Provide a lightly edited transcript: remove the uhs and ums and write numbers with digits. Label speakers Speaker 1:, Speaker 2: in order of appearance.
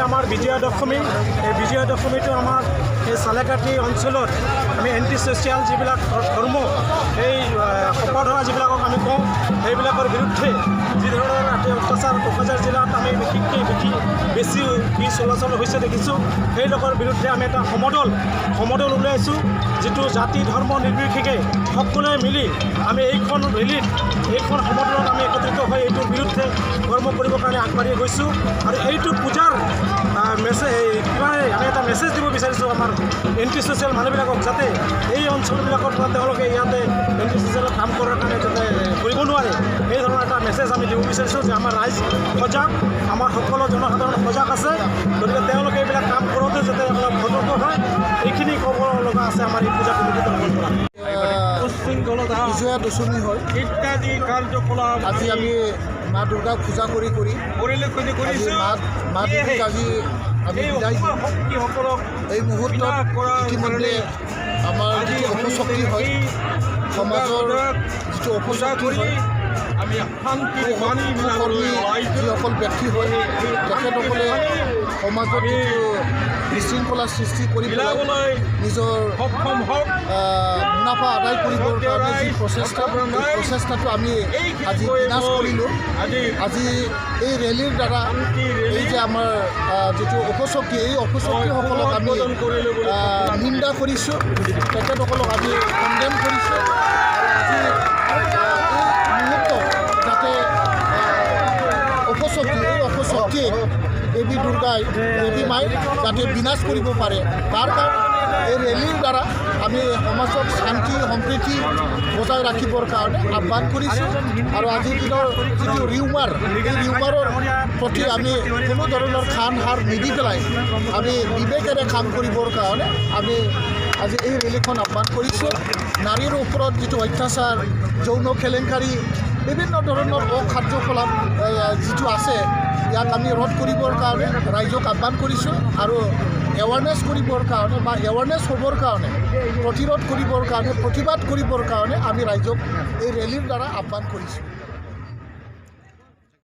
Speaker 1: আমাৰ বিজয়া দশমী। এই বিজয়া দশমীটো আমাৰ এই চালেকাঠি অঞ্চলত আমি এণ্টি ছ'চিয়েল যিবিলাক ধৰ্ম এই শপধৰা যিবিলাকক আমি কওঁ সেইবিলাকৰ বিৰুদ্ধে যি ধৰণৰ অত্যাচাৰ কোকৰাঝাৰ জিলাত আমি বিশেষকৈ বেছি চলাচল হৈছে দেখিছোঁ। সেইলোকৰ বিৰুদ্ধে আমি এটা সমদল উলিয়াইছোঁ, যিটো জাতি ধৰ্ম নিৰ্বিশেষে সকলোৱে মিলি আমি এইখন ৰেলীত এইখন সমদলত আমি একত্ৰিত হৈ এইটোৰ বিৰুদ্ধে কৰ্ম কৰিবৰ কাৰণে আগবাঢ়ি গৈছোঁ। আৰু এইটো পূজাৰ আমি এটা মেছেজ দিব বিচাৰিছোঁ আমাৰ এণ্টি ছ'চিয়েল মানুহবিলাকক, যাতে এই অঞ্চলবিলাকৰ পৰা তেওঁলোকে ইয়াতে এণ্টি ছ'চিয়েলত কাম কৰাৰ কাৰণে যাতে কৰিব নোৱাৰে, এই ধৰণৰ এটা মেছেজ আমি দিব বিচাৰিছোঁ যে আমাৰ ৰাইজ সজাগ, আমাৰ সকলো জনসাধাৰণ সজাগ আছে। গতিকে তেওঁলোকে এইবিলাক কাম কৰোঁতে যাতে অলপ সতৰ্ক হয়, এইখিনি ক'ব লগা আছে আমাৰ এই পূজা কমিটিৰ তৰফৰ পৰা।
Speaker 2: বিজয়া দশমী হয়
Speaker 1: ইত্যাদি কাৰ্যকলাপ
Speaker 2: আজি আমি মা দুৰ্গাক পূজা কৰি মা দুৰ্গাক আজি আমি বিদায়
Speaker 1: শক্তিসকলক
Speaker 2: এই মুহূৰ্তত ইতিমধ্যে আমাৰ যিটো অপশক্তি হয়, সমাজৰ যিটো অপশক্তি হয়,
Speaker 1: আমি
Speaker 2: কৰ্মী যিসকল ব্যক্তি হয় তেখেতসকলে সমাজত যিটো বিশৃংখলা সৃষ্টি কৰি পেলাই নিজৰ মুনাফা আদায় কৰিবৰ কাৰণে যি প্ৰচেষ্টাটো আমি আজি বিনাশ কৰিলোঁ। আজি এই ৰেলীৰ দ্বাৰা এই যে আমাৰ যিটো অপশক্তি, এই অপশক্তিসকলক আমি নিন্দা কৰিছোঁ, তেখেতসকলক আমি কণ্ডেম কৰিছোঁ। আজি এই অপশক্তিয়ে দেৱী দুৰ্গাই দেৱী মাই যাতে বিনাশ কৰিব পাৰে, তাৰ কাৰণে এই ৰেলীৰ দ্বাৰা আমি সমাজত শান্তি সম্প্ৰীতি বজাই ৰাখিবৰ কাৰণে আহ্বান কৰিছোঁ। আৰু আজিৰ দিনৰ যিটো ৰিউমাৰ, এই ৰিউমাৰৰ প্ৰতি আমি কোনো ধৰণৰ খান হাৰ নিদি পেলাই আমি বিবেকেৰে কাম কৰিবৰ কাৰণে আমি আজি এই ৰেলীখন আহ্বান কৰিছোঁ। নাৰীৰ ওপৰত যিটো অত্যাচাৰ, যৌন কেলেংকাৰী, বিভিন্ন ধৰণৰ অকাৰ্যকলাপ যিটো আছে, ইয়াক আমি ৰোধ কৰিবৰ কাৰণে ৰাইজক আহ্বান কৰিছোঁ। আৰু এৱাৰনেছ কৰিবৰ কাৰণে বা এৱাৰনেছ হ'বৰ কাৰণে, প্ৰতিৰোধ কৰিবৰ কাৰণে, প্ৰতিবাদ কৰিবৰ কাৰণে আমি ৰাইজক এই ৰেলীৰ দ্বাৰা আহ্বান কৰিছোঁ।